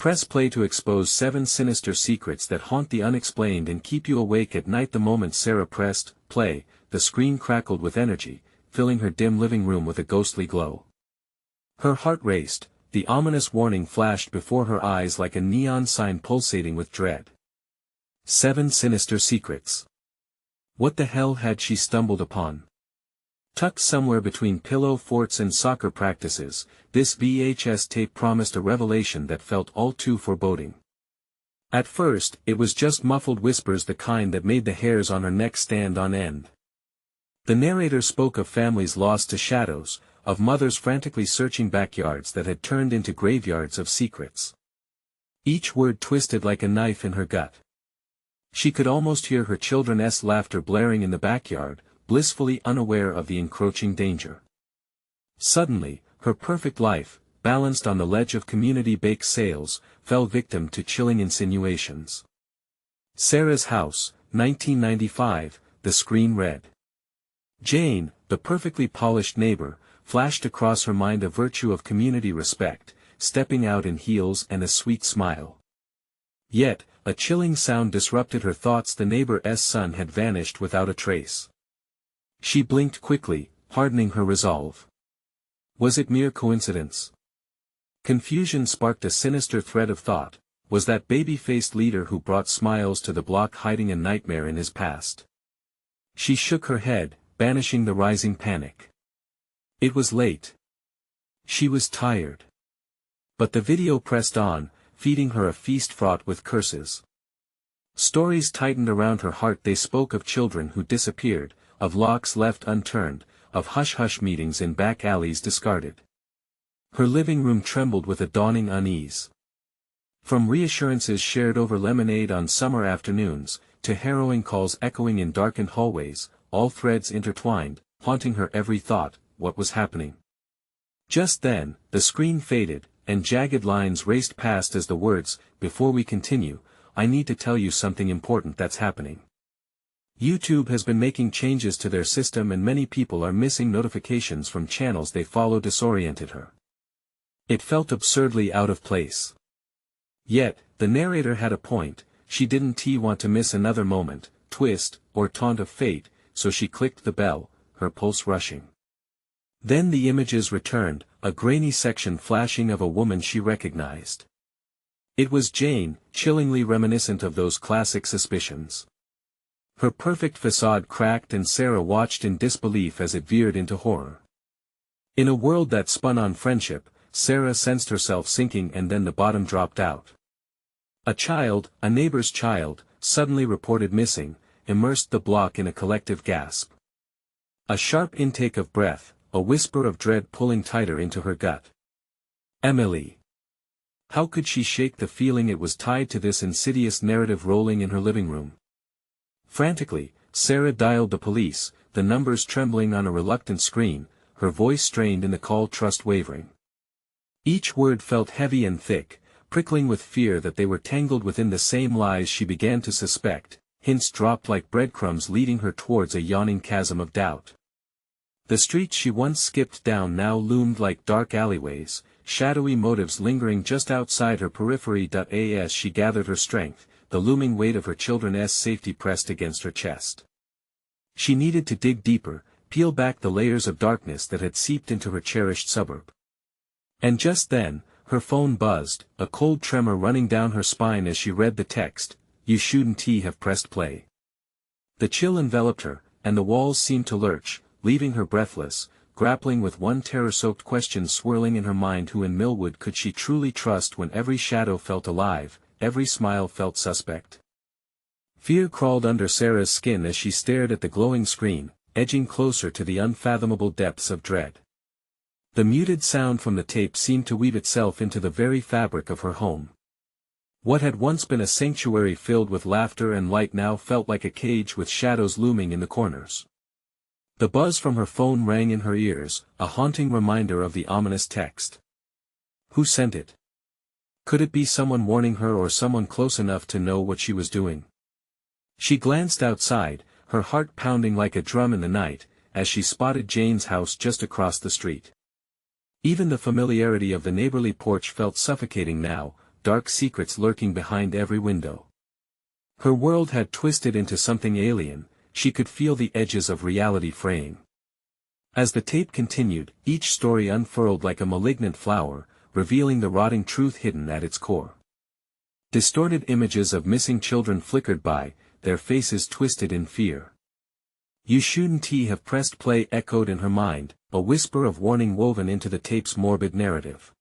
Press play to expose 7 sinister secrets that haunt the unexplained and keep you awake at night. The moment Sarah pressed play, the screen crackled with energy, filling her dim living room with a ghostly glow. Her heart raced, the ominous warning flashed before her eyes like a neon sign pulsating with dread. 7 sinister secrets. What the hell had she stumbled upon? Tucked somewhere between pillow forts and soccer practices, this VHS tape promised a revelation that felt all too foreboding. At first, it was just muffled whispers, the kind that made the hairs on her neck stand on end. The narrator spoke of families lost to shadows, of mothers frantically searching backyards that had turned into graveyards of secrets. Each word twisted like a knife in her gut. She could almost hear her children's laughter blaring in the backyard, blissfully unaware of the encroaching danger. Suddenly, her perfect life, balanced on the ledge of community bake sales, fell victim to chilling insinuations. Sarah's house, 1995, the screen read. Jane, the perfectly polished neighbor, flashed across her mind a virtue of community respect, stepping out in heels and a sweet smile. Yet, a chilling sound disrupted her thoughts. The neighbor's son had vanished without a trace. She blinked quickly, hardening her resolve. Was it mere coincidence? Confusion sparked a sinister thread of thought. Was that baby-faced leader who brought smiles to the block hiding a nightmare in his past? She shook her head, banishing the rising panic. It was late. She was tired. But the video pressed on, feeding her a feast fraught with curses. Stories tightened around her heart. They spoke of children who disappeared, of locks left unturned, of hush-hush meetings in back alleys discarded. Her living room trembled with a dawning unease. From reassurances shared over lemonade on summer afternoons, to harrowing calls echoing in darkened hallways, all threads intertwined, haunting her every thought. What was happening? Just then, the screen faded, and jagged lines raced past as the words, "Before we continue, I need to tell you something important that's happening. YouTube has been making changes to their system and many people are missing notifications from channels they follow." Disoriented her. It felt absurdly out of place. Yet, the narrator had a point. She didn't want to miss another moment, twist, or taunt of fate, so she clicked the bell, her pulse rushing. Then the images returned, a grainy section flashing of a woman she recognized. It was Jane, chillingly reminiscent of those classic suspicions. Her perfect facade cracked and Sarah watched in disbelief as it veered into horror. In a world that spun on friendship, Sarah sensed herself sinking, and then the bottom dropped out. A neighbor's child, suddenly reported missing, immersed the block in a collective gasp. A sharp intake of breath, a whisper of dread pulling tighter into her gut. Emily. How could she shake the feeling it was tied to this insidious narrative rolling in her living room? Frantically, Sarah dialed the police, the numbers trembling on a reluctant screen, her voice strained in the call, trust wavering. Each word felt heavy and thick, prickling with fear that they were tangled within the same lies she began to suspect, hints dropped like breadcrumbs leading her towards a yawning chasm of doubt. The streets she once skipped down now loomed like dark alleyways, shadowy motives lingering just outside her periphery. As she gathered her strength, the looming weight of her children's safety pressed against her chest. She needed to dig deeper, peel back the layers of darkness that had seeped into her cherished suburb. And just then, her phone buzzed, a cold tremor running down her spine as she read the text, "You shouldn't have pressed play." The chill enveloped her, and the walls seemed to lurch, leaving her breathless, grappling with one terror-soaked question swirling in her mind: who in Millwood could she truly trust when every shadow felt alive, every smile felt suspect? Fear crawled under Sarah's skin as she stared at the glowing screen, edging closer to the unfathomable depths of dread. The muted sound from the tape seemed to weave itself into the very fabric of her home. What had once been a sanctuary filled with laughter and light now felt like a cage with shadows looming in the corners. The buzz from her phone rang in her ears, a haunting reminder of the ominous text. Who sent it? Could it be someone warning her, or someone close enough to know what she was doing? She glanced outside, her heart pounding like a drum in the night, as she spotted Jane's house just across the street. Even the familiarity of the neighborly porch felt suffocating now, dark secrets lurking behind every window. Her world had twisted into something alien, she could feel the edges of reality fraying. As the tape continued, each story unfurled like a malignant flower, revealing the rotting truth hidden at its core. Distorted images of missing children flickered by, their faces twisted in fear. "You shouldn't have pressed play," echoed in her mind, a whisper of warning woven into the tape's morbid narrative.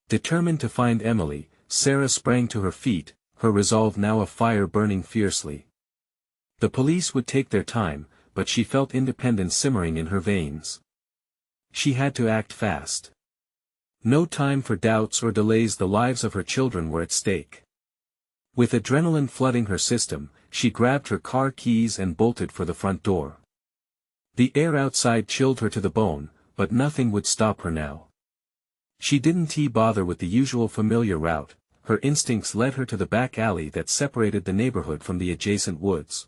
Determined to find Emily, Sarah sprang to her feet, her resolve now a fire burning fiercely. The police would take their time, but she felt independence simmering in her veins. She had to act fast. No time for doubts or delays, the lives of her children were at stake. With adrenaline flooding her system, she grabbed her car keys and bolted for the front door. The air outside chilled her to the bone, but nothing would stop her now. She didn't bother with the usual familiar route, her instincts led her to the back alley that separated the neighborhood from the adjacent woods.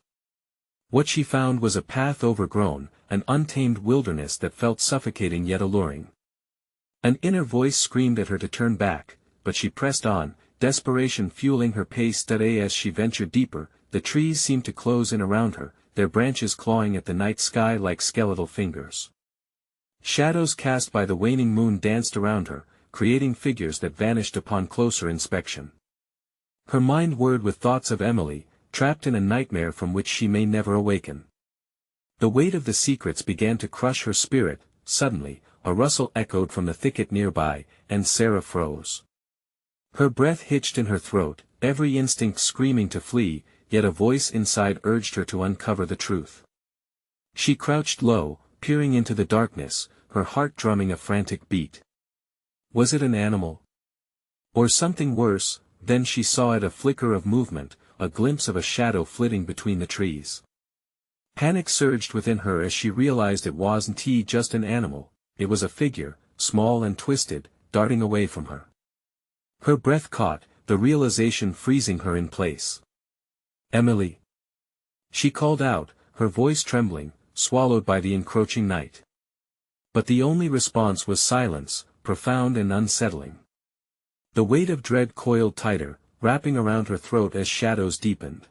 What she found was a path overgrown, an untamed wilderness that felt suffocating yet alluring. An inner voice screamed at her to turn back, but she pressed on, desperation fueling her pace. As she ventured deeper, the trees seemed to close in around her, their branches clawing at the night sky like skeletal fingers. Shadows cast by the waning moon danced around her, creating figures that vanished upon closer inspection. Her mind whirred with thoughts of Emily, trapped in a nightmare from which she may never awaken. The weight of the secrets began to crush her spirit. Suddenly, a rustle echoed from the thicket nearby, and Sarah froze. Her breath hitched in her throat, every instinct screaming to flee, yet a voice inside urged her to uncover the truth. She crouched low, peering into the darkness, her heart drumming a frantic beat. Was it an animal? Or something worse? Then she saw it, a flicker of movement, a glimpse of a shadow flitting between the trees. Panic surged within her as she realized it wasn't just an animal, it was a figure, small and twisted, darting away from her. Her breath caught, the realization freezing her in place. "Emily!" She called out, her voice trembling, swallowed by the encroaching night. But the only response was silence, profound and unsettling. The weight of dread coiled tighter, wrapping around her throat as shadows deepened.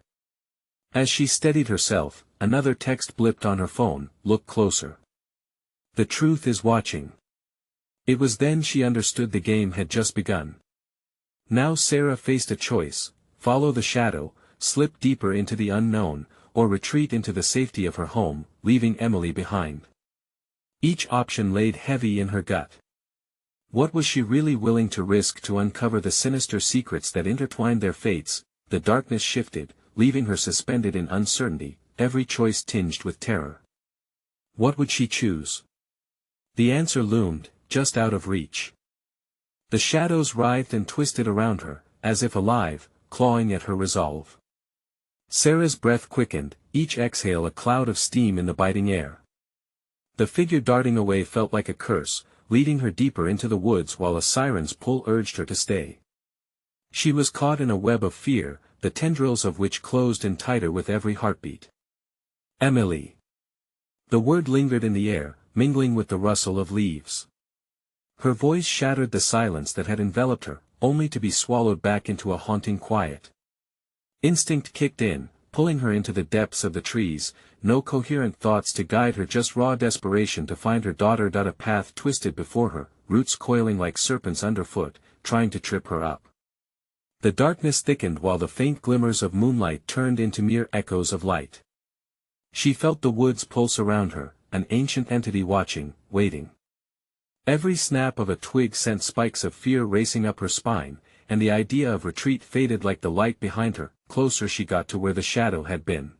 As she steadied herself, another text blipped on her phone, "Look closer. The truth is watching." It was then she understood the game had just begun. Now Sarah faced a choice: follow the shadow, slip deeper into the unknown, or retreat into the safety of her home, leaving Emily behind. Each option laid heavy in her gut. What was she really willing to risk to uncover the sinister secrets that intertwined their fates? The darkness shifted, leaving her suspended in uncertainty, every choice tinged with terror. What would she choose? The answer loomed, just out of reach. The shadows writhed and twisted around her, as if alive, clawing at her resolve. Sarah's breath quickened, each exhale a cloud of steam in the biting air. The figure darting away felt like a curse, leading her deeper into the woods while a siren's pull urged her to stay. She was caught in a web of fear, the tendrils of which closed in tighter with every heartbeat. "Emily!" The word lingered in the air, mingling with the rustle of leaves. Her voice shattered the silence that had enveloped her, only to be swallowed back into a haunting quiet. Instinct kicked in, pulling her into the depths of the trees, no coherent thoughts to guide her, just raw desperation to find her daughter. A path twisted before her, roots coiling like serpents underfoot, trying to trip her up. The darkness thickened while the faint glimmers of moonlight turned into mere echoes of light. She felt the woods pulse around her, an ancient entity watching, waiting. Every snap of a twig sent spikes of fear racing up her spine, and the idea of retreat faded like the light behind her. Closer she got to where the shadow had been.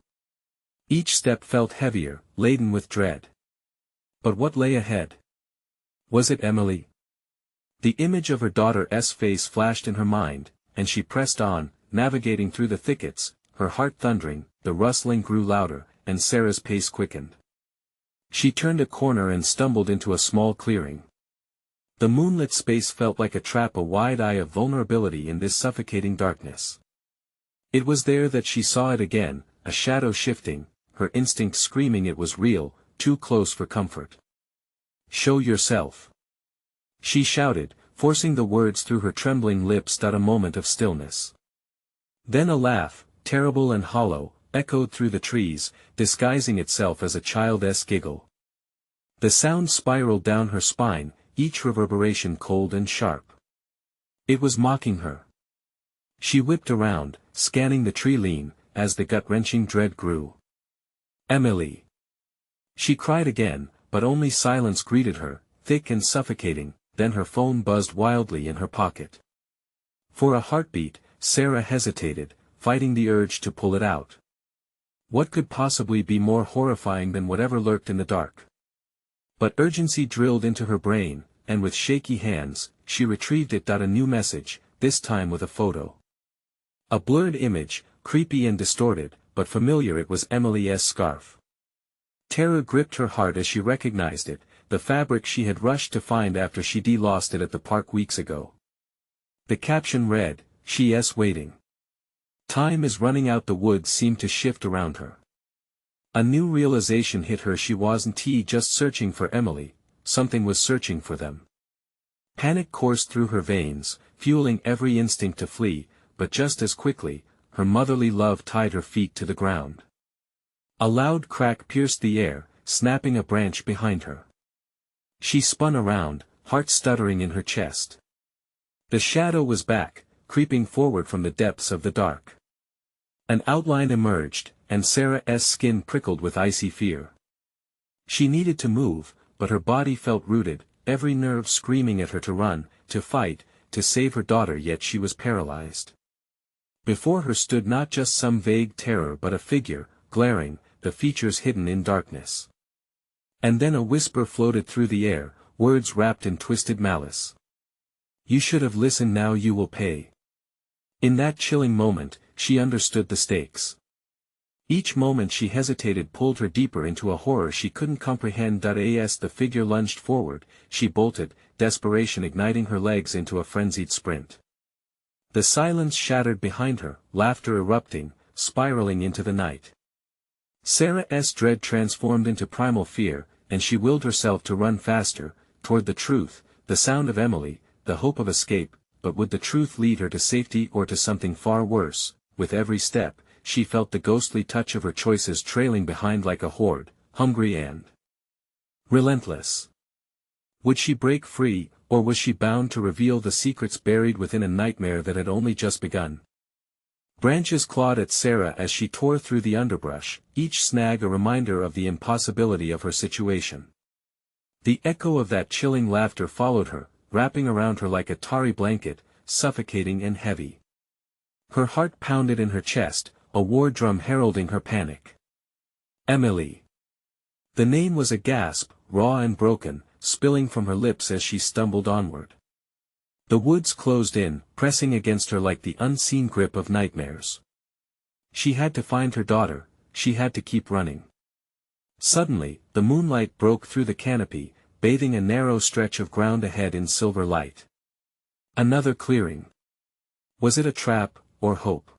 Each step felt heavier, laden with dread. But what lay ahead? Was it Emily? The image of her daughter's face flashed in her mind, and she pressed on, navigating through the thickets, her heart thundering. The rustling grew louder, and Sarah's pace quickened. She turned a corner and stumbled into a small clearing. The moonlit space felt like a trap, a wide eye of vulnerability in this suffocating darkness. It was there that she saw it again, a shadow shifting, her instinct screaming it was real, too close for comfort. "Show yourself!" she shouted, forcing the words through her trembling lips. A moment of stillness. Then a laugh, terrible and hollow, echoed through the trees, disguising itself as a child's giggle. The sound spiraled down her spine, each reverberation cold and sharp. It was mocking her. She whipped around, scanning the tree line, as the gut-wrenching dread grew. "Emily!" She cried again, but only silence greeted her, thick and suffocating. Then her phone buzzed wildly in her pocket. For a heartbeat, Sarah hesitated, fighting the urge to pull it out. What could possibly be more horrifying than whatever lurked in the dark? But urgency drilled into her brain, and with shaky hands, she retrieved it. A new message, this time with a photo. A blurred image, creepy and distorted, but familiar. It was Emily's scarf. Terror gripped her heart as she recognized it, the fabric she had rushed to find after she'd lost it at the park weeks ago. The caption read, "She's waiting. Time is running out." The woods seemed to shift around her. A new realization hit her. She wasn't just searching for Emily, something was searching for them. Panic coursed through her veins, fueling every instinct to flee, but just as quickly, her motherly love tied her feet to the ground. A loud crack pierced the air, snapping a branch behind her. She spun around, heart stuttering in her chest. The shadow was back, creeping forward from the depths of the dark. An outline emerged, and Sarah's skin prickled with icy fear. She needed to move, but her body felt rooted, every nerve screaming at her to run, to fight, to save her daughter. Yet she was paralyzed. Before her stood not just some vague terror but a figure, glaring, the features hidden in darkness. And then a whisper floated through the air, words wrapped in twisted malice. "You should have listened. Now you will pay." In that chilling moment, she understood the stakes. Each moment she hesitated pulled her deeper into a horror she couldn't comprehend. As the figure lunged forward, she bolted, desperation igniting her legs into a frenzied sprint. The silence shattered behind her, laughter erupting, spiraling into the night. Sarah's dread transformed into primal fear, and she willed herself to run faster, toward the truth, the sound of Emily, the hope of escape. But would the truth lead her to safety or to something far worse? With every step, she felt the ghostly touch of her choices trailing behind like a horde, hungry and relentless. Would she break free, or was she bound to reveal the secrets buried within a nightmare that had only just begun? Branches clawed at Sarah as she tore through the underbrush, each snag a reminder of the impossibility of her situation. The echo of that chilling laughter followed her, wrapping around her like a tarry blanket, suffocating and heavy. Her heart pounded in her chest, a war drum heralding her panic. Emily. The name was a gasp, raw and broken, spilling from her lips as she stumbled onward. The woods closed in, pressing against her like the unseen grip of nightmares. She had to find her daughter, she had to keep running. Suddenly, the moonlight broke through the canopy, bathing a narrow stretch of ground ahead in silver light. Another clearing. Was it a trap, or hope?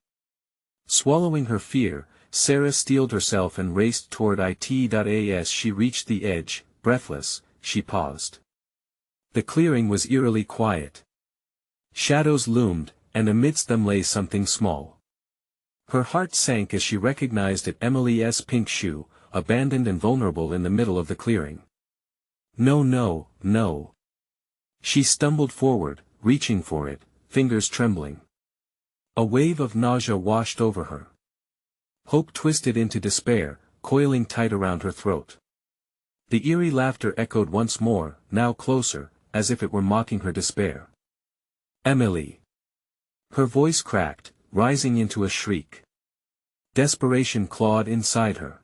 Swallowing her fear, Sarah steeled herself and raced toward it. As she reached the edge, breathless, she paused. The clearing was eerily quiet. Shadows loomed, and amidst them lay something small. Her heart sank as she recognized it, Emily's pink shoe, abandoned and vulnerable in the middle of the clearing. No, no, no. She stumbled forward, reaching for it, fingers trembling. A wave of nausea washed over her. Hope twisted into despair, coiling tight around her throat. The eerie laughter echoed once more, now closer, as if it were mocking her despair. Emily. Her voice cracked, rising into a shriek. Desperation clawed inside her.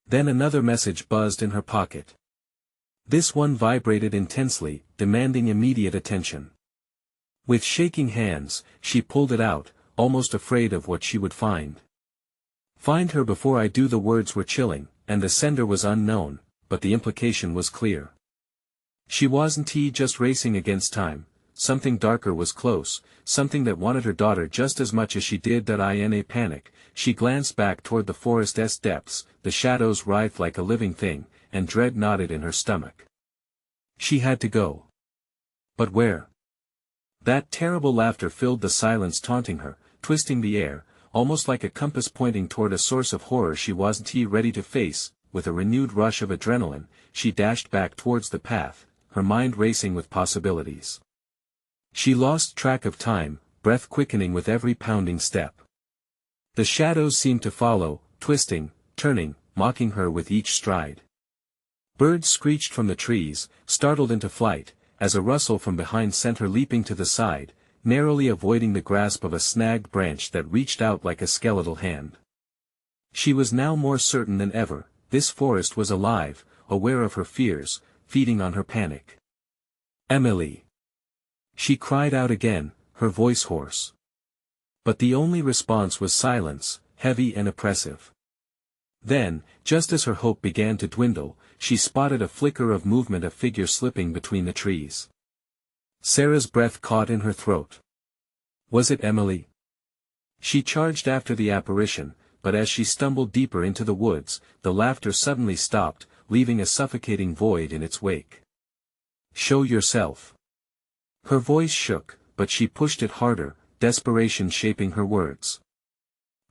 Then another message buzzed in her pocket. This one vibrated intensely, demanding immediate attention. With shaking hands, she pulled it out, almost afraid of what she would find. Find her before I do. The words were chilling, and the sender was unknown, but the implication was clear. She wasn't just racing against time, something darker was close, something that wanted her daughter just as much as she did. In a panic, she glanced back toward the forest's depths, the shadows writhed like a living thing, and dread knotted in her stomach. She had to go. But where? That terrible laughter filled the silence, taunting her, twisting the air, almost like a compass pointing toward a source of horror she wasn't ready to face. With a renewed rush of adrenaline, she dashed back towards the path, her mind racing with possibilities. She lost track of time, breath quickening with every pounding step. The shadows seemed to follow, twisting, turning, mocking her with each stride. Birds screeched from the trees, startled into flight, as a rustle from behind sent her leaping to the side, narrowly avoiding the grasp of a snagged branch that reached out like a skeletal hand. She was now more certain than ever, this forest was alive, aware of her fears, feeding on her panic. "Emily!" She cried out again, her voice hoarse. But the only response was silence, heavy and oppressive. Then, just as her hope began to dwindle, she spotted a flicker of movement, a figure slipping between the trees. Sarah's breath caught in her throat. Was it Emily? She charged after the apparition, but as she stumbled deeper into the woods, the laughter suddenly stopped, leaving a suffocating void in its wake. "Show yourself." Her voice shook, but she pushed it harder, desperation shaping her words.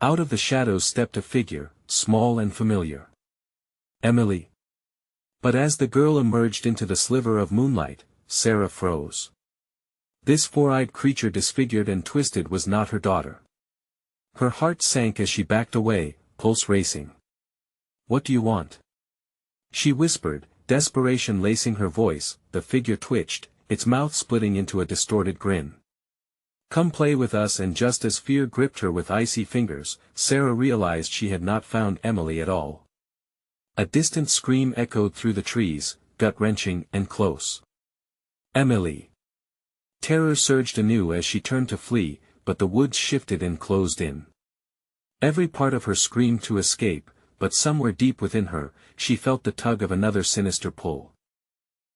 Out of the shadows stepped a figure, small and familiar. "Emily." But as the girl emerged into the sliver of moonlight, Sarah froze. This four-eyed creature, disfigured and twisted, was not her daughter. Her heart sank as she backed away, pulse racing. "What do you want?" she whispered, desperation lacing her voice. The figure twitched, its mouth splitting into a distorted grin. "Come play with us." And just as fear gripped her with icy fingers, Sarah realized she had not found Emily at all. A distant scream echoed through the trees, gut-wrenching and close. "Emily!" Terror surged anew as she turned to flee, but the woods shifted and closed in. Every part of her screamed to escape, but somewhere deep within her, she felt the tug of another sinister pull.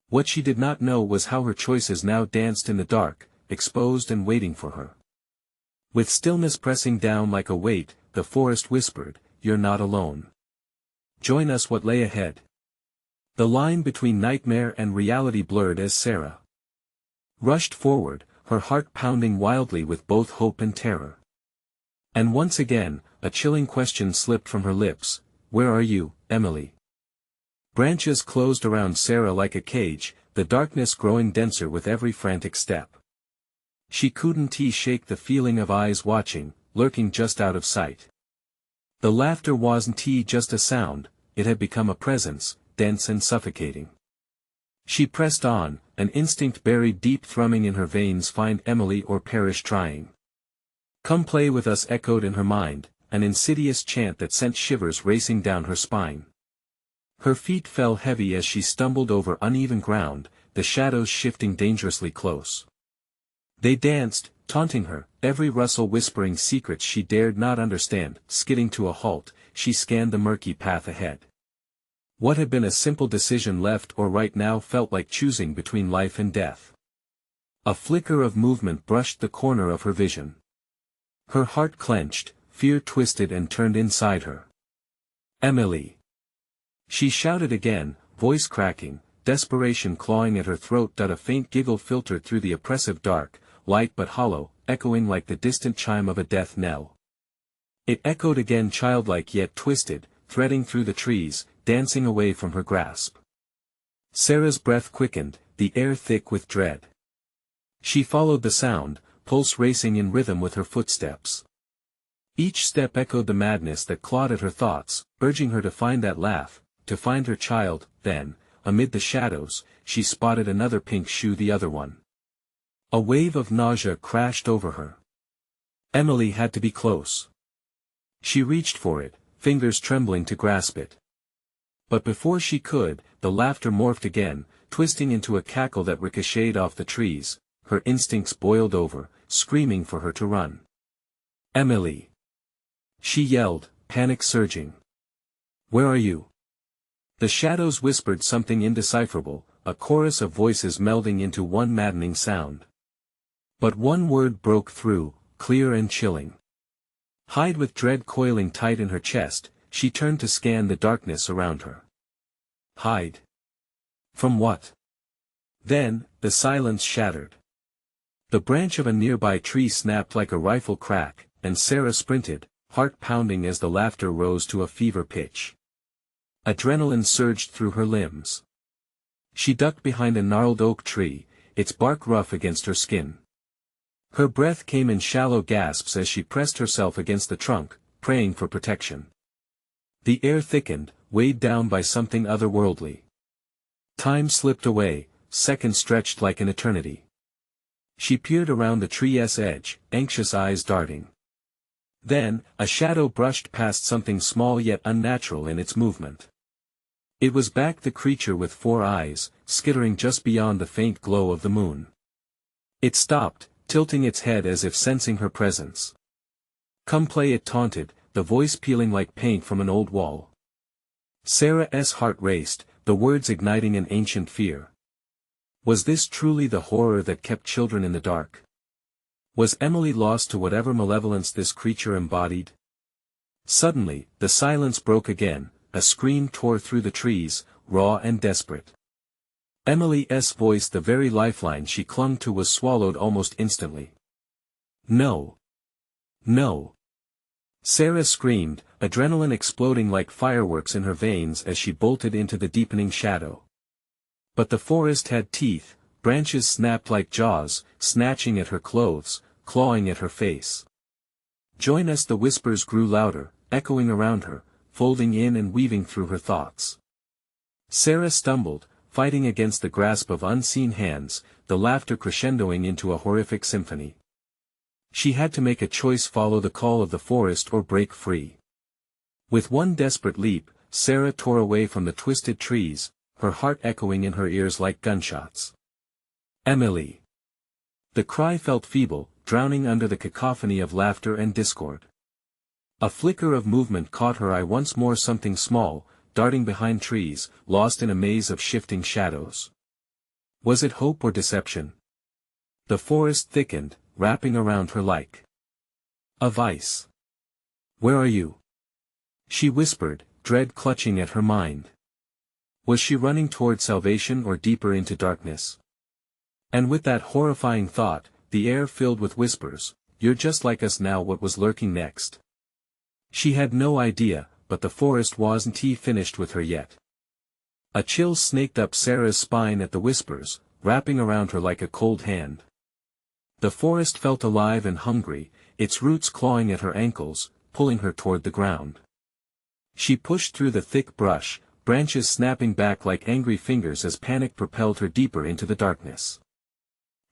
What she did not know was how her choices now danced in the dark, exposed and waiting for her. With stillness pressing down like a weight, the forest whispered, "You're not alone. Join us." What lay ahead? The line between nightmare and reality blurred as Sarah rushed forward, her heart pounding wildly with both hope and terror. And once again, a chilling question slipped from her lips: "Where are you, Emily?" Branches closed around Sarah like a cage, the darkness growing denser with every frantic step. She couldn't shake the feeling of eyes watching, lurking just out of sight. The laughter wasn't just a sound, it had become a presence, dense and suffocating. She pressed on, an instinct buried deep thrumming in her veins: find Emily or perish trying. "Come play with us" echoed in her mind, an insidious chant that sent shivers racing down her spine. Her feet fell heavy as she stumbled over uneven ground, the shadows shifting dangerously close. They danced, taunting her, every rustle whispering secrets she dared not understand. Skidding to a halt, she scanned the murky path ahead. What had been a simple decision, left or right, now felt like choosing between life and death. A flicker of movement brushed the corner of her vision. Her heart clenched, fear twisted and turned inside her. "Emily!" she shouted again, voice cracking, desperation clawing at her throat. A faint giggle filtered through the oppressive dark, light but hollow, echoing like the distant chime of a death knell. It echoed again, childlike yet twisted, threading through the trees, dancing away from her grasp. Sarah's breath quickened, the air thick with dread. She followed the sound, pulse racing in rhythm with her footsteps. Each step echoed the madness that clawed at her thoughts, urging her to find that laugh, to find her child. Then, amid the shadows, she spotted another pink shoe, the other one. A wave of nausea crashed over her. Emily had to be close. She reached for it, fingers trembling to grasp it. But before she could, the laughter morphed again, twisting into a cackle that ricocheted off the trees. Her instincts boiled over, screaming for her to run. "Emily!" she yelled, panic surging. "Where are you?" The shadows whispered something indecipherable, a chorus of voices melding into one maddening sound. But one word broke through, clear and chilling. Hide. With dread coiling tight in her chest, she turned to scan the darkness around her. Hide? From what? Then, the silence shattered. The branch of a nearby tree snapped like a rifle crack, and Sarah sprinted, heart pounding as the laughter rose to a fever pitch. Adrenaline surged through her limbs. She ducked behind a gnarled oak tree, its bark rough against her skin. Her breath came in shallow gasps as she pressed herself against the trunk, praying for protection. The air thickened, weighed down by something otherworldly. Time slipped away, seconds stretched like an eternity. She peered around the tree's edge, anxious eyes darting. Then, a shadow brushed past, something small yet unnatural in its movement. It was back, the creature with 4 eyes, skittering just beyond the faint glow of the moon. It stopped, tilting its head as if sensing her presence. "Come play," it taunted, the voice peeling like paint from an old wall. Sarah's heart raced, the words igniting an ancient fear. Was this truly the horror that kept children in the dark? Was Emily lost to whatever malevolence this creature embodied? Suddenly, the silence broke again, a scream tore through the trees, raw and desperate. Emily's voice, the very lifeline she clung to, was swallowed almost instantly. "No! No!" Sarah screamed, adrenaline exploding like fireworks in her veins as she bolted into the deepening shadow. But the forest had teeth, branches snapped like jaws, snatching at her clothes, clawing at her face. "Join us!" The whispers grew louder, echoing around her, folding in and weaving through her thoughts. Sarah stumbled, fighting against the grasp of unseen hands, the laughter crescendoing into a horrific symphony. She had to make a choice: follow the call of the forest or break free. With one desperate leap, Sarah tore away from the twisted trees, her heart echoing in her ears like gunshots. "Emily!" The cry felt feeble, drowning under the cacophony of laughter and discord. A flicker of movement caught her eye once more, something small, darting behind trees, lost in a maze of shifting shadows. Was it hope or deception? The forest thickened, wrapping around her like a vice. "Where are you?" she whispered, dread clutching at her mind. Was she running toward salvation or deeper into darkness? And with that horrifying thought, the air filled with whispers, "You're just like us now." What was lurking next? She had no idea, but the forest wasn't finished with her yet. A chill snaked up Sarah's spine at the whispers, wrapping around her like a cold hand. The forest felt alive and hungry, its roots clawing at her ankles, pulling her toward the ground. She pushed through the thick brush, branches snapping back like angry fingers as panic propelled her deeper into the darkness.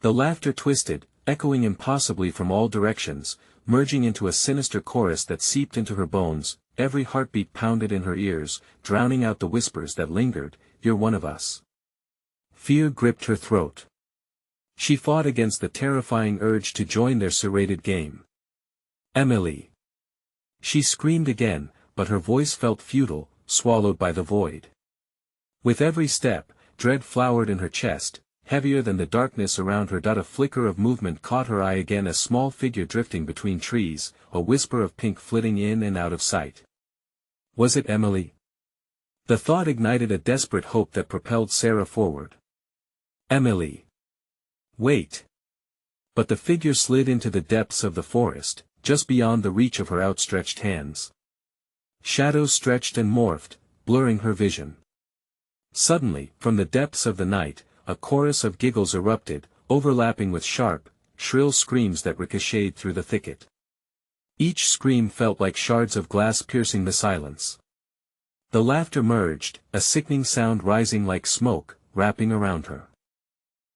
The laughter twisted, echoing impossibly from all directions, merging into a sinister chorus that seeped into her bones. Every heartbeat pounded in her ears, drowning out the whispers that lingered. "You're one of us." Fear gripped her throat. She fought against the terrifying urge to join their serrated game. "Emily!" She screamed again, but her voice felt futile, swallowed by the void. With every step, dread flowered in her chest, heavier than the darkness around her. A flicker of movement caught her eye again, a small figure drifting between trees, a whisper of pink flitting in and out of sight. Was it Emily? The thought ignited a desperate hope that propelled Sarah forward. "Emily! Wait!" But the figure slid into the depths of the forest, just beyond the reach of her outstretched hands. Shadows stretched and morphed, blurring her vision. Suddenly, from the depths of the night, a chorus of giggles erupted, overlapping with sharp, shrill screams that ricocheted through the thicket. Each scream felt like shards of glass piercing the silence. The laughter merged, a sickening sound rising like smoke, wrapping around her.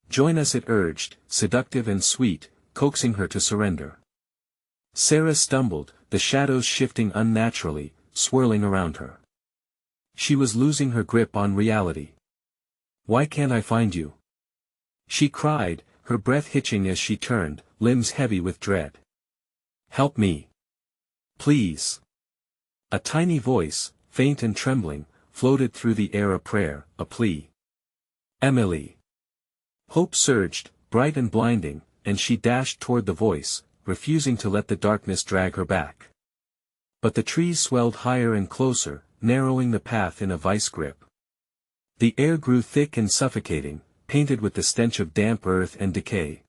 "Join us," it urged, seductive and sweet, coaxing her to surrender. Sarah stumbled, the shadows shifting unnaturally, swirling around her. She was losing her grip on reality. "Why can't I find you?" she cried, her breath hitching as she turned, limbs heavy with dread. "Help me. Please." A tiny voice, faint and trembling, floated through the air, a prayer, a plea. "Emily." Hope surged, bright and blinding, and she dashed toward the voice, refusing to let the darkness drag her back. But the trees swelled higher and closer, narrowing the path in a vice grip. The air grew thick and suffocating, painted with the stench of damp earth and decay.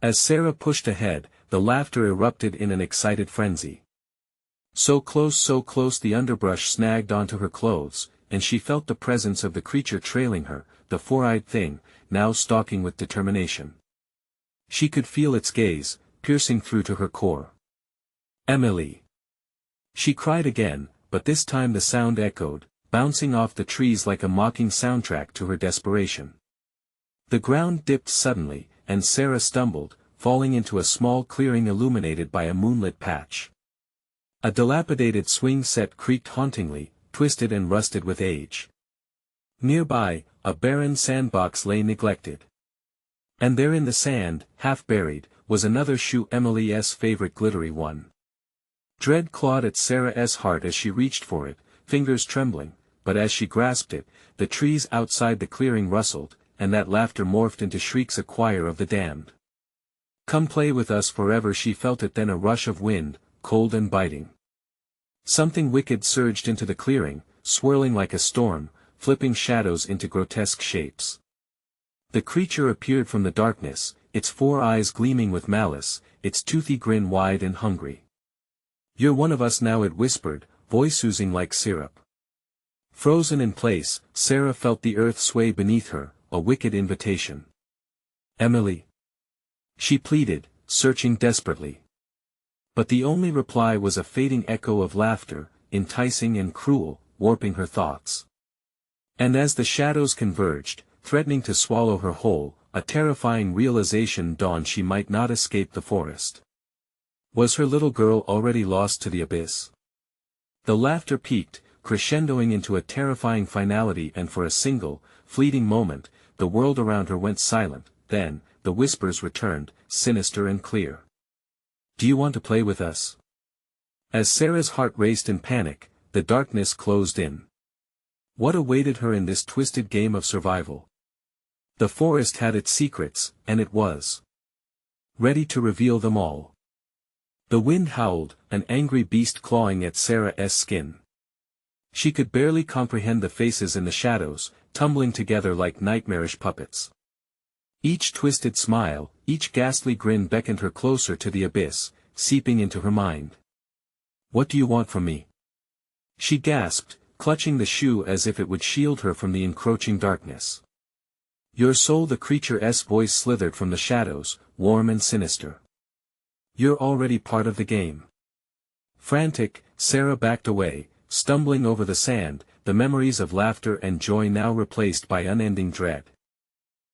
As Sarah pushed ahead, the laughter erupted in an excited frenzy. So close the underbrush snagged onto her clothes, and she felt the presence of the creature trailing her, the four-eyed thing, now stalking with determination. She could feel its gaze, piercing through to her core. "Emily!" She cried again, but this time the sound echoed, bouncing off the trees like a mocking soundtrack to her desperation. The ground dipped suddenly, and Sarah stumbled, falling into a small clearing illuminated by a moonlit patch. A dilapidated swing set creaked hauntingly, twisted and rusted with age. Nearby, a barren sandbox lay neglected. And there in the sand, half buried, was another shoe, Emily's favorite glittery one. Dread clawed at Sarah's heart as she reached for it, fingers trembling, but as she grasped it, the trees outside the clearing rustled, and that laughter morphed into shrieks, a choir of the damned. "Come play with us forever," she felt it then, a rush of wind, cold and biting. Something wicked surged into the clearing, swirling like a storm, flipping shadows into grotesque shapes. The creature appeared from the darkness, its four eyes gleaming with malice, its toothy grin wide and hungry. "You're one of us now," it whispered, voice oozing like syrup. Frozen in place, Sarah felt the earth sway beneath her, a wicked invitation. "Emily!" she pleaded, searching desperately. But the only reply was a fading echo of laughter, enticing and cruel, warping her thoughts. And as the shadows converged, threatening to swallow her whole, a terrifying realization dawned: she might not escape the forest. Was her little girl already lost to the abyss? The laughter peaked, crescendoing into a terrifying finality, and for a single, fleeting moment, the world around her went silent. Then, the whispers returned, sinister and clear. "Do you want to play with us?" As Sarah's heart raced in panic, the darkness closed in. What awaited her in this twisted game of survival? The forest had its secrets, and it was ready to reveal them all. The wind howled, an angry beast clawing at Sarah's skin. She could barely comprehend the faces in the shadows, tumbling together like nightmarish puppets. Each twisted smile, each ghastly grin beckoned her closer to the abyss, seeping into her mind. "What do you want from me?" she gasped, clutching the shoe as if it would shield her from the encroaching darkness. "Your soul," the creature's voice slithered from the shadows, warm and sinister. "You're already part of the game." Frantic, Sarah backed away, stumbling over the sand, the memories of laughter and joy now replaced by unending dread.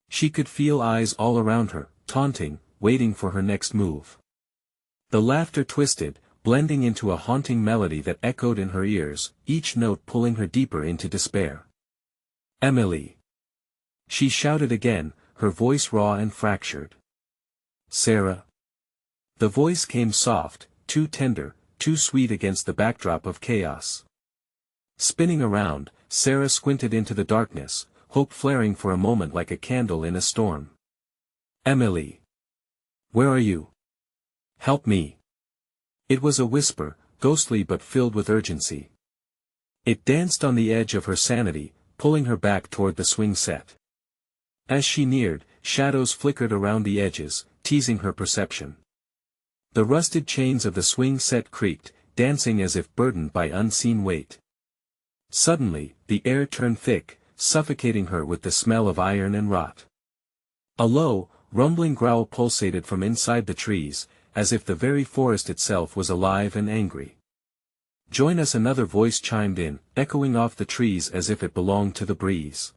She could feel eyes all around her, taunting, waiting for her next move. The laughter twisted, blending into a haunting melody that echoed in her ears, each note pulling her deeper into despair. "Emily!" she shouted again, her voice raw and fractured. "Sarah!" The voice came soft, too tender, too sweet against the backdrop of chaos. Spinning around, Sarah squinted into the darkness, hope flaring for a moment like a candle in a storm. "Emily! Where are you? Help me!" It was a whisper, ghostly but filled with urgency. It danced on the edge of her sanity, pulling her back toward the swing set. As she neared, shadows flickered around the edges, teasing her perception. The rusted chains of the swing set creaked, dancing as if burdened by unseen weight. Suddenly, the air turned thick, suffocating her with the smell of iron and rot. A low, rumbling growl pulsated from inside the trees, as if the very forest itself was alive and angry. "Join us," another voice chimed in, echoing off the trees as if it belonged to the breeze.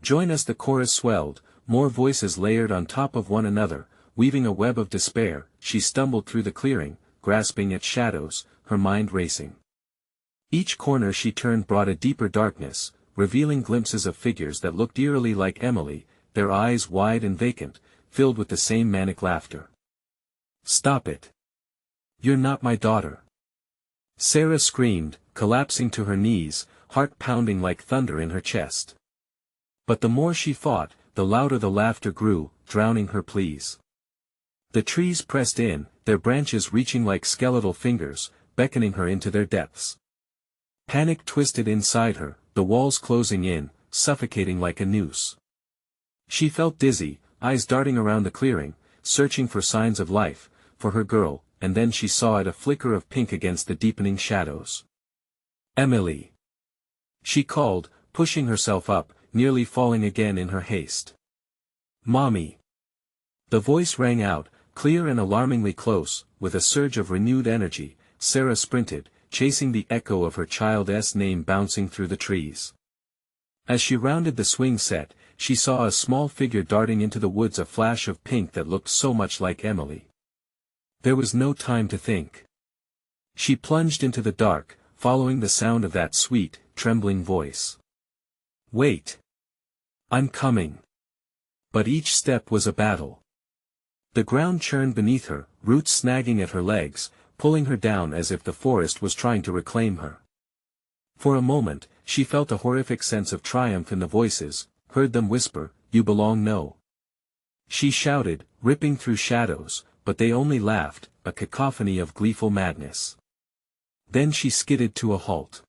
"Join us," the chorus swelled, more voices layered on top of one another, weaving a web of despair. She stumbled through the clearing, grasping at shadows, her mind racing. Each corner she turned brought a deeper darkness, revealing glimpses of figures that looked eerily like Emily, their eyes wide and vacant, filled with the same manic laughter. "Stop it! You're not my daughter!" Sarah screamed, collapsing to her knees, heart pounding like thunder in her chest. But the more she fought, the louder the laughter grew, drowning her pleas. The trees pressed in, their branches reaching like skeletal fingers, beckoning her into their depths. Panic twisted inside her, the walls closing in, suffocating like a noose. She felt dizzy, eyes darting around the clearing, searching for signs of life, for her girl, and then she saw it, a flicker of pink against the deepening shadows. "Emily!" she called, pushing herself up, nearly falling again in her haste. "Mommy!" The voice rang out, clear and alarmingly close. With a surge of renewed energy, Sarah sprinted, chasing the echo of her child's name bouncing through the trees. As she rounded the swing set, she saw a small figure darting into the woods, a flash of pink that looked so much like Emily. There was no time to think. She plunged into the dark, following the sound of that sweet, trembling voice. "Wait! I'm coming!" But each step was a battle. The ground churned beneath her, roots snagging at her legs, pulling her down as if the forest was trying to reclaim her. For a moment, she felt a horrific sense of triumph in the voices, heard them whisper, "You belong." "No!" she shouted, ripping through shadows, but they only laughed, a cacophony of gleeful madness. Then she skidded to a halt.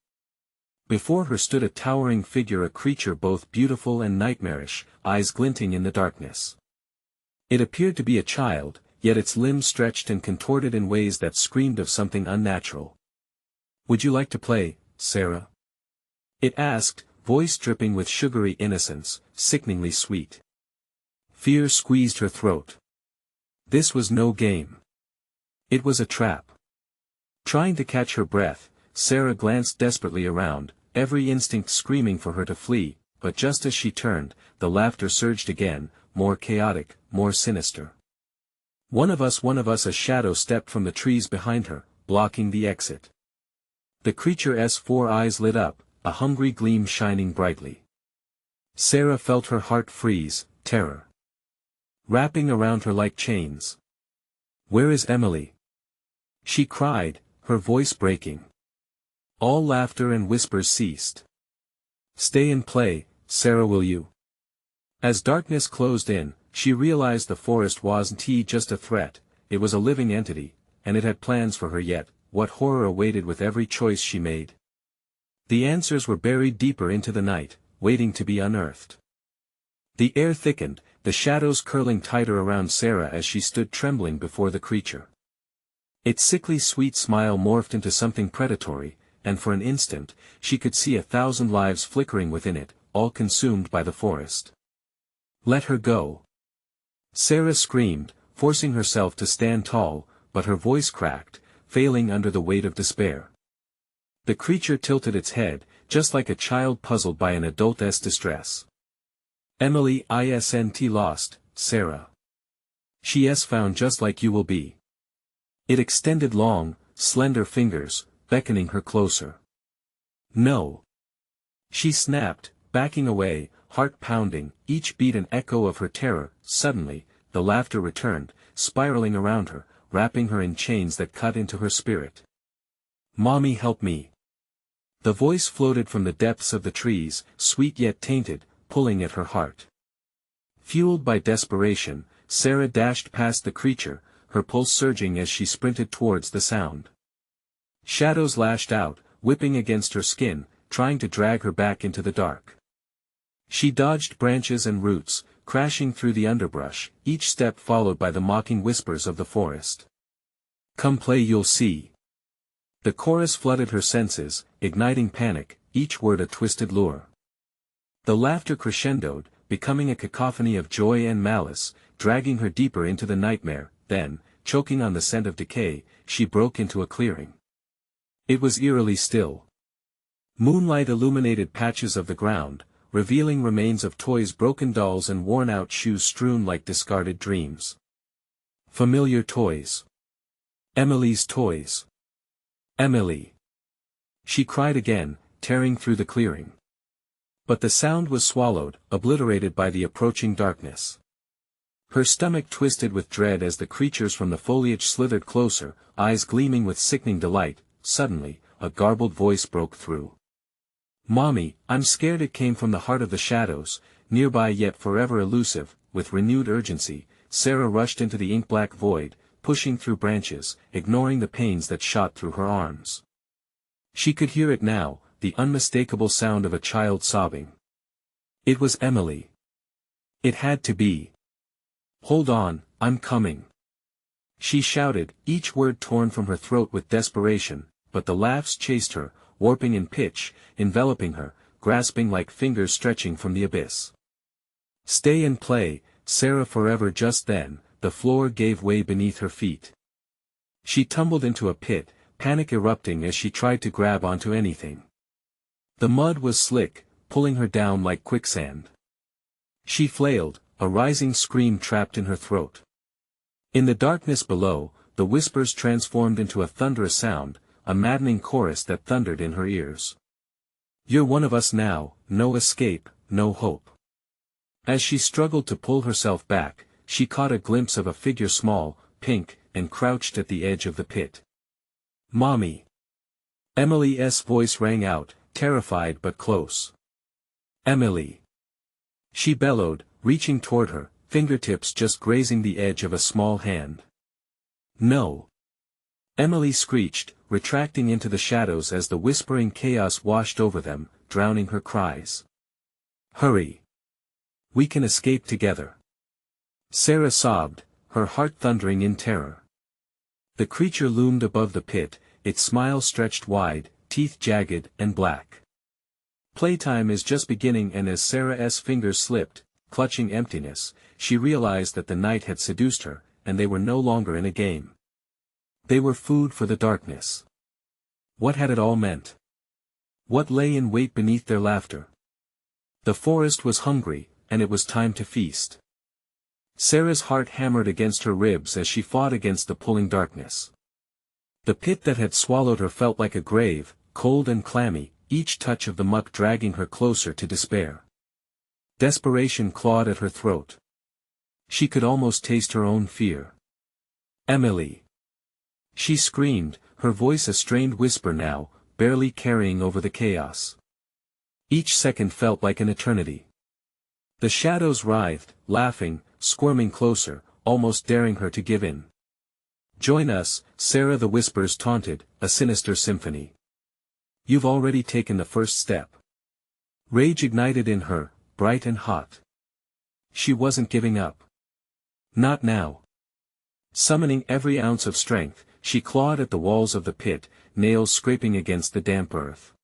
Before her stood a towering figure, a creature both beautiful and nightmarish, eyes glinting in the darkness. It appeared to be a child, yet its limbs stretched and contorted in ways that screamed of something unnatural. "Would you like to play, Sarah?" it asked, voice dripping with sugary innocence, sickeningly sweet. Fear squeezed her throat. This was no game. It was a trap. Trying to catch her breath, Sarah glanced desperately around, every instinct screaming for her to flee, but just as she turned, the laughter surged again, more chaotic, more sinister. One of us," a shadow stepped from the trees behind her, blocking the exit. The creature's 4 eyes lit up, a hungry gleam shining brightly. Sarah felt her heart freeze, terror wrapping around her like chains. "Where is Emily?" she cried, her voice breaking. All laughter and whispers ceased. "Stay and play, Sarah, will you?" As darkness closed in, she realized the forest wasn't just a threat, it was a living entity, and it had plans for her. Yet what horror awaited with every choice she made? The answers were buried deeper into the night, waiting to be unearthed. The air thickened, the shadows curling tighter around Sarah as she stood trembling before the creature. Its sickly sweet smile morphed into something predatory, and for an instant, she could see 1,000 lives flickering within it, all consumed by the forest. "Let her go!" Sarah screamed, forcing herself to stand tall, but her voice cracked, failing under the weight of despair. The creature tilted its head, just like a child puzzled by an adult's distress. "Emily isn't lost, Sarah. She's found, just like you will be." It extended long, slender fingers, beckoning her closer. "No!" she snapped, backing away, heart pounding, each beat an echo of her terror. Suddenly, the laughter returned, spiraling around her, wrapping her in chains that cut into her spirit. "Mommy, help me!" The voice floated from the depths of the trees, sweet yet tainted, pulling at her heart. Fueled by desperation, Sarah dashed past the creature, her pulse surging as she sprinted towards the sound. Shadows lashed out, whipping against her skin, trying to drag her back into the dark. She dodged branches and roots, crashing through the underbrush, each step followed by the mocking whispers of the forest. "Come play, you'll see." The chorus flooded her senses, igniting panic, each word a twisted lure. The laughter crescendoed, becoming a cacophony of joy and malice, dragging her deeper into the nightmare. Then, choking on the scent of decay, she broke into a clearing. It was eerily still. Moonlight illuminated patches of the ground, revealing remains of toys, broken dolls and worn-out shoes strewn like discarded dreams. Familiar toys. Emily's toys. "Emily!" she cried again, tearing through the clearing. But the sound was swallowed, obliterated by the approaching darkness. Her stomach twisted with dread as the creatures from the foliage slithered closer, eyes gleaming with sickening delight. Suddenly, a garbled voice broke through. "Mommy, I'm scared." It came from the heart of the shadows, nearby yet forever elusive. With renewed urgency, Sarah rushed into the ink-black void, pushing through branches, ignoring the pains that shot through her arms. She could hear it now, the unmistakable sound of a child sobbing. It was Emily. It had to be. "Hold on, I'm coming. She shouted, each word torn from her throat with desperation, but the laughs chased her, warping in pitch, enveloping her, grasping like fingers stretching from the abyss. Stay and play, Sarah. Forever. Just then, the floor gave way beneath her feet. She tumbled into a pit, panic erupting as she tried to grab onto anything. The mud was slick, pulling her down like quicksand. She flailed, a rising scream trapped in her throat. In the darkness below, the whispers transformed into a thunderous sound, a maddening chorus that thundered in her ears. You're one of us now, no escape, no hope. As she struggled to pull herself back, she caught a glimpse of a figure small, pink, and crouched at the edge of the pit. Mommy! Emily's voice rang out, terrified but close. Emily! She bellowed, reaching toward her, fingertips just grazing the edge of a small hand. No! Emily screeched, retracting into the shadows as the whispering chaos washed over them, drowning her cries. Hurry! We can escape together. Sarah sobbed, her heart thundering in terror. The creature loomed above the pit, its smile stretched wide, teeth jagged and black. Playtime is just beginning, and as Sarah's fingers slipped, clutching emptiness, she realized that the night had seduced her, and they were no longer in a game. They were food for the darkness. What had it all meant? What lay in wait beneath their laughter? The forest was hungry, and it was time to feast. Sarah's heart hammered against her ribs as she fought against the pulling darkness. The pit that had swallowed her felt like a grave, cold and clammy, each touch of the muck dragging her closer to despair. Desperation clawed at her throat. She could almost taste her own fear. Emily! She screamed, her voice a strained whisper now, barely carrying over the chaos. Each second felt like an eternity. The shadows writhed, laughing, squirming closer, almost daring her to give in. Join us, Sarah, the whispers taunted, a sinister symphony. You've already taken the first step. Rage ignited in her, bright and hot. She wasn't giving up. Not now. Summoning every ounce of strength, she clawed at the walls of the pit, nails scraping against the damp earth.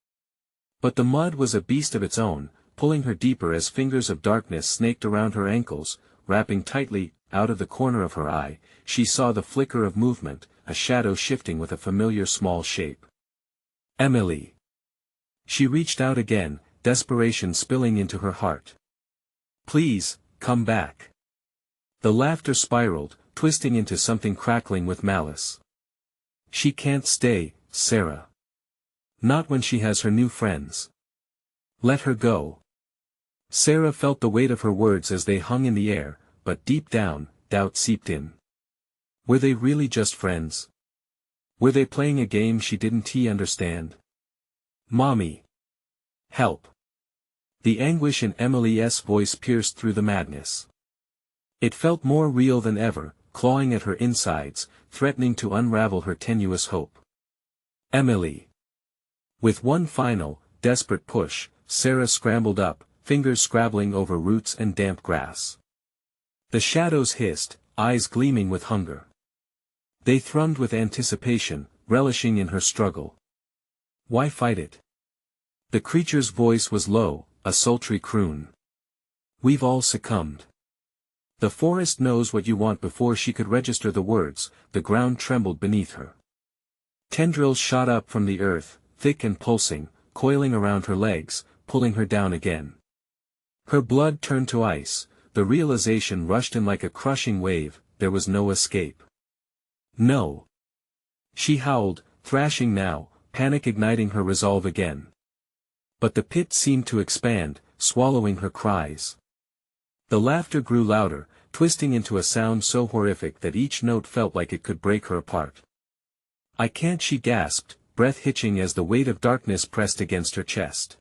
But the mud was a beast of its own, pulling her deeper as fingers of darkness snaked around her ankles, wrapping tightly. Out of the corner of her eye, she saw the flicker of movement, a shadow shifting with a familiar small shape. Emily! She reached out again, desperation spilling into her heart. Please, come back. The laughter spiraled, twisting into something crackling with malice. She can't stay, Sarah. Not when she has her new friends. Let her go. Sarah felt the weight of her words as they hung in the air, but deep down, doubt seeped in. Were they really just friends? Were they playing a game she didn't understand? Mommy! Help! The anguish in Emily's voice pierced through the madness. It felt more real than ever, clawing at her insides, threatening to unravel her tenuous hope. Emily! With one final, desperate push, Sarah scrambled up, fingers scrabbling over roots and damp grass. The shadows hissed, eyes gleaming with hunger. They thrummed with anticipation, relishing in her struggle. Why fight it? The creature's voice was low, a sultry croon. We've all succumbed. The forest knows what you want. Before she could register the words, the ground trembled beneath her. Tendrils shot up from the earth, thick and pulsing, coiling around her legs, pulling her down again. Her blood turned to ice. The realization rushed in like a crushing wave, there was no escape. No. She howled, thrashing now, panic igniting her resolve again. But the pit seemed to expand, swallowing her cries. The laughter grew louder, twisting into a sound so horrific that each note felt like it could break her apart. I can't, she gasped, breath hitching as the weight of darkness pressed against her chest.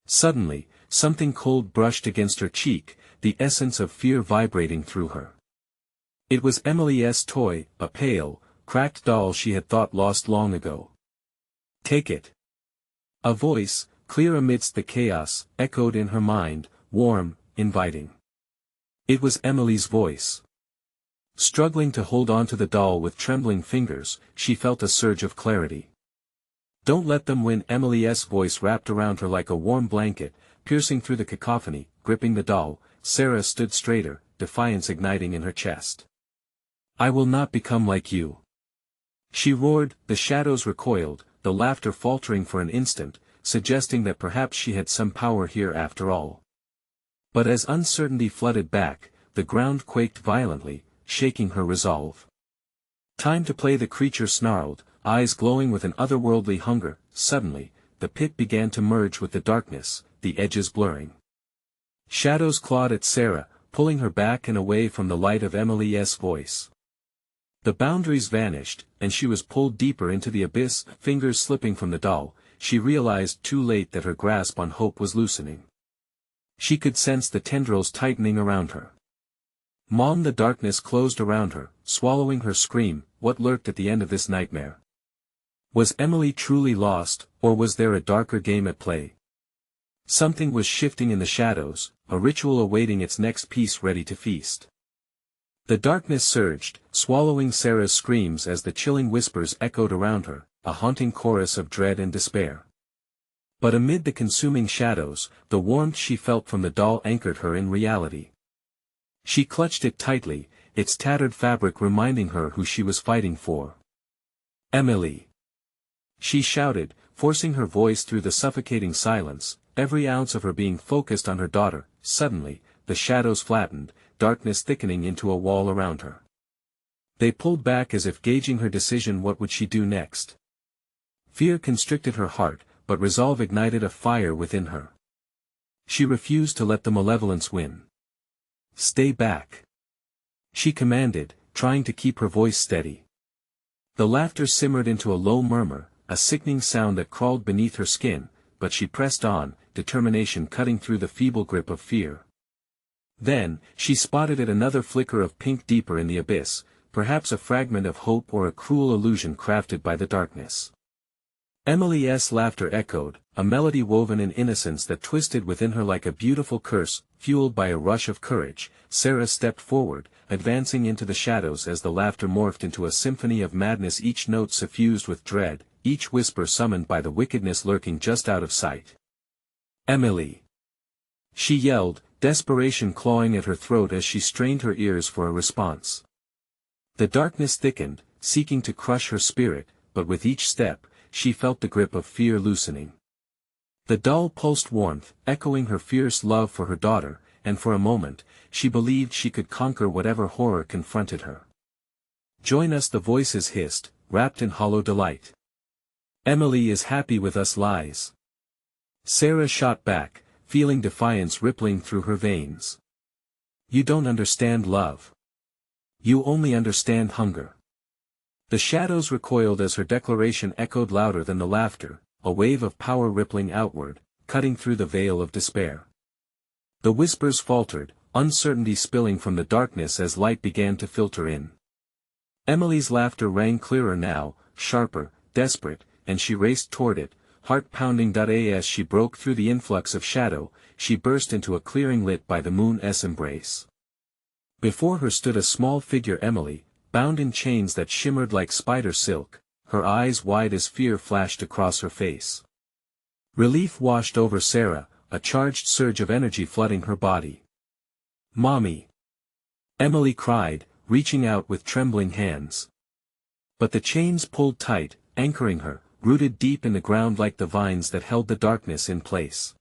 Suddenly, something cold brushed against her cheek, the essence of fear vibrating through her. It was Emily's toy, a pale, cracked doll she had thought lost long ago. Take it. A voice, clear amidst the chaos, echoed in her mind, warm, inviting. It was Emily's voice. Struggling to hold on to the doll with trembling fingers, she felt a surge of clarity. "Don't let them win." Emily's voice wrapped around her like a warm blanket, piercing through the cacophony. Gripping the doll, Sarah stood straighter, defiance igniting in her chest. "I will not become like you," she roared. The shadows recoiled, the laughter faltering for an instant, suggesting that perhaps she had some power here after all. But as uncertainty flooded back, the ground quaked violently, shaking her resolve. "Time to play," the creature snarled, eyes glowing with an otherworldly hunger. Suddenly, the pit began to merge with the darkness, the edges blurring. Shadows clawed at Sarah, pulling her back and away from the light of Emily's voice. The boundaries vanished, and she was pulled deeper into the abyss. Fingers slipping from the doll, she realized too late that her grasp on hope was loosening. She could sense the tendrils tightening around her. Mom, the darkness closed around her, swallowing her scream. What lurked at the end of this nightmare? Was Emily truly lost, or was there a darker game at play? Something was shifting in the shadows, a ritual awaiting its next piece ready to feast. The darkness surged, swallowing Sarah's screams as the chilling whispers echoed around her, a haunting chorus of dread and despair. But amid the consuming shadows, the warmth she felt from the doll anchored her in reality. She clutched it tightly, its tattered fabric reminding her who she was fighting for. "Emily!" she shouted, forcing her voice through the suffocating silence, every ounce of her being focused on her daughter. Suddenly, the shadows flattened, darkness thickening into a wall around her. They pulled back as if gauging her decision. What would she do next? Fear constricted her heart, but resolve ignited a fire within her. She refused to let the malevolence win. "Stay back," she commanded, trying to keep her voice steady. The laughter simmered into a low murmur, a sickening sound that crawled beneath her skin, but she pressed on, determination cutting through the feeble grip of fear. Then, she spotted it, another flicker of pink deeper in the abyss, perhaps a fragment of hope or a cruel illusion crafted by the darkness. Emily's laughter echoed, a melody woven in innocence that twisted within her like a beautiful curse. Fueled by a rush of courage, Sarah stepped forward, advancing into the shadows as the laughter morphed into a symphony of madness, each note suffused with dread, each whisper summoned by the wickedness lurking just out of sight. "Emily!" she yelled, desperation clawing at her throat as she strained her ears for a response. The darkness thickened, seeking to crush her spirit, but with each step, she felt the grip of fear loosening. The doll pulsed warmth, echoing her fierce love for her daughter, and for a moment, she believed she could conquer whatever horror confronted her. "Join us," the voices hissed, wrapped in hollow delight. "Emily is happy with us." "Lies!" Sarah shot back, feeling defiance rippling through her veins. "You don't understand love. You only understand hunger." The shadows recoiled as her declaration echoed louder than the laughter, a wave of power rippling outward, cutting through the veil of despair. The whispers faltered, uncertainty spilling from the darkness as light began to filter in. Emily's laughter rang clearer now, sharper, desperate, and she raced toward it, heart pounding. As she broke through the influx of shadow, she burst into a clearing lit by the moon's embrace. Before her stood a small figure, Emily, bound in chains that shimmered like spider silk, her eyes wide as fear flashed across her face. Relief washed over Sarah, a charged surge of energy flooding her body. "Mommy!" Emily cried, reaching out with trembling hands. But the chains pulled tight, anchoring her, rooted deep in the ground like the vines that held the darkness in place.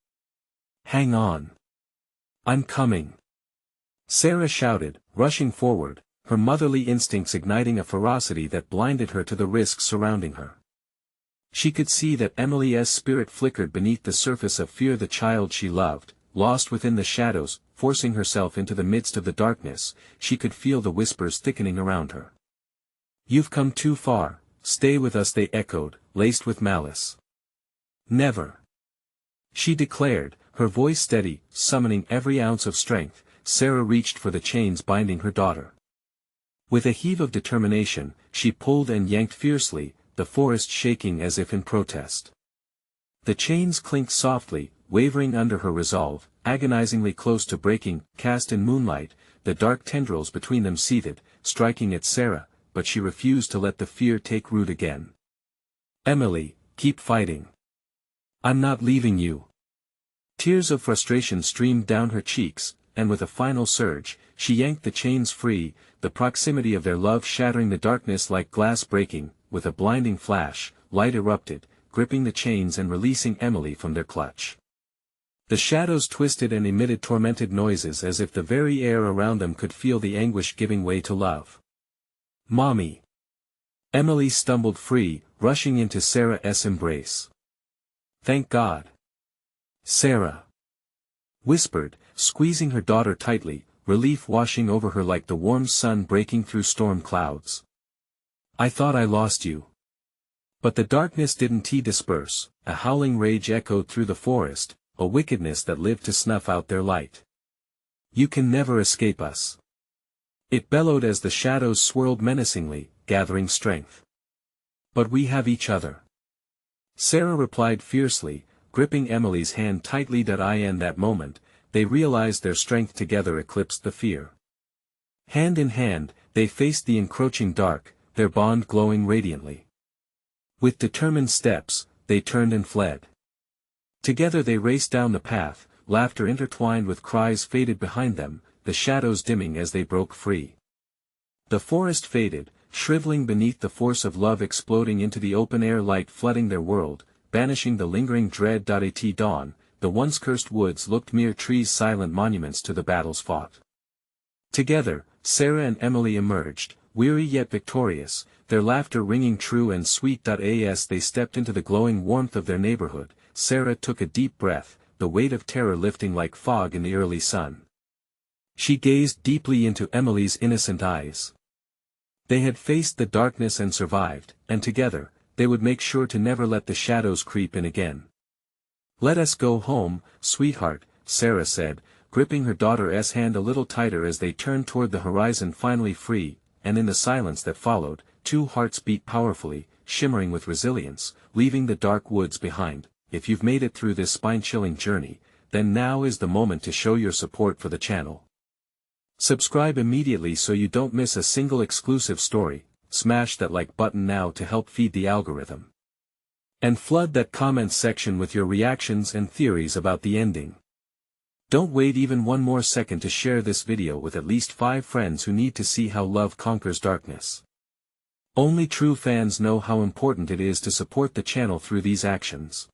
"Hang on. I'm coming!" Sarah shouted, rushing forward, her motherly instincts igniting a ferocity that blinded her to the risks surrounding her. She could see that Emily's spirit flickered beneath the surface of fear, the child she loved, lost within the shadows. Forcing herself into the midst of the darkness, she could feel the whispers thickening around her. "You've come too far, stay with us," they echoed, laced with malice. "Never!" she declared, her voice steady, summoning every ounce of strength. Sarah reached for the chains binding her daughter. With a heave of determination, she pulled and yanked fiercely, the forest shaking as if in protest. The chains clinked softly, wavering under her resolve, agonizingly close to breaking. Cast in moonlight, the dark tendrils between them seethed, striking at Sarah, but she refused to let the fear take root again. "Emily, keep fighting. I'm not leaving you." Tears of frustration streamed down her cheeks, and with a final surge, she yanked the chains free, the proximity of their love shattering the darkness like glass breaking. With a blinding flash, light erupted, gripping the chains and releasing Emily from their clutch. The shadows twisted and emitted tormented noises as if the very air around them could feel the anguish giving way to love. "Mommy!" Emily stumbled free, rushing into Sarah's embrace. "Thank God!" Sarah whispered, squeezing her daughter tightly, relief washing over her like the warm sun breaking through storm clouds. "I thought I lost you." But the darkness didn't disperse, a howling rage echoed through the forest, a wickedness that lived to snuff out their light. "You can never escape us," it bellowed as the shadows swirled menacingly, gathering strength. "But we have each other," Sarah replied fiercely, gripping Emily's hand tightly. In that moment, they realized their strength together eclipsed the fear. Hand in hand, they faced the encroaching dark, their bond glowing radiantly. With determined steps, they turned and fled. Together they raced down the path, laughter intertwined with cries faded behind them, the shadows dimming as they broke free. The forest faded, shriveling beneath the force of love, exploding into the open-air light flooding their world, banishing the lingering dread. At dawn, the once cursed woods looked mere trees, silent monuments to the battles fought. Together, Sarah and Emily emerged, weary yet victorious, their laughter ringing true and sweet. As they stepped into the glowing warmth of their neighborhood, Sarah took a deep breath, the weight of terror lifting like fog in the early sun. She gazed deeply into Emily's innocent eyes. They had faced the darkness and survived, and together, they would make sure to never let the shadows creep in again. "Let us go home, sweetheart," Sarah said, gripping her daughter's hand a little tighter as they turned toward the horizon, finally free. And in the silence that followed, two hearts beat powerfully, shimmering with resilience, leaving the dark woods behind. If you've made it through this spine-chilling journey, then now is the moment to show your support for the channel. Subscribe immediately so you don't miss a single exclusive story, smash that like button now to help feed the algorithm. And flood that comments section with your reactions and theories about the ending. Don't wait even one more second to share this video with at least 5 friends who need to see how love conquers darkness. Only true fans know how important it is to support the channel through these actions.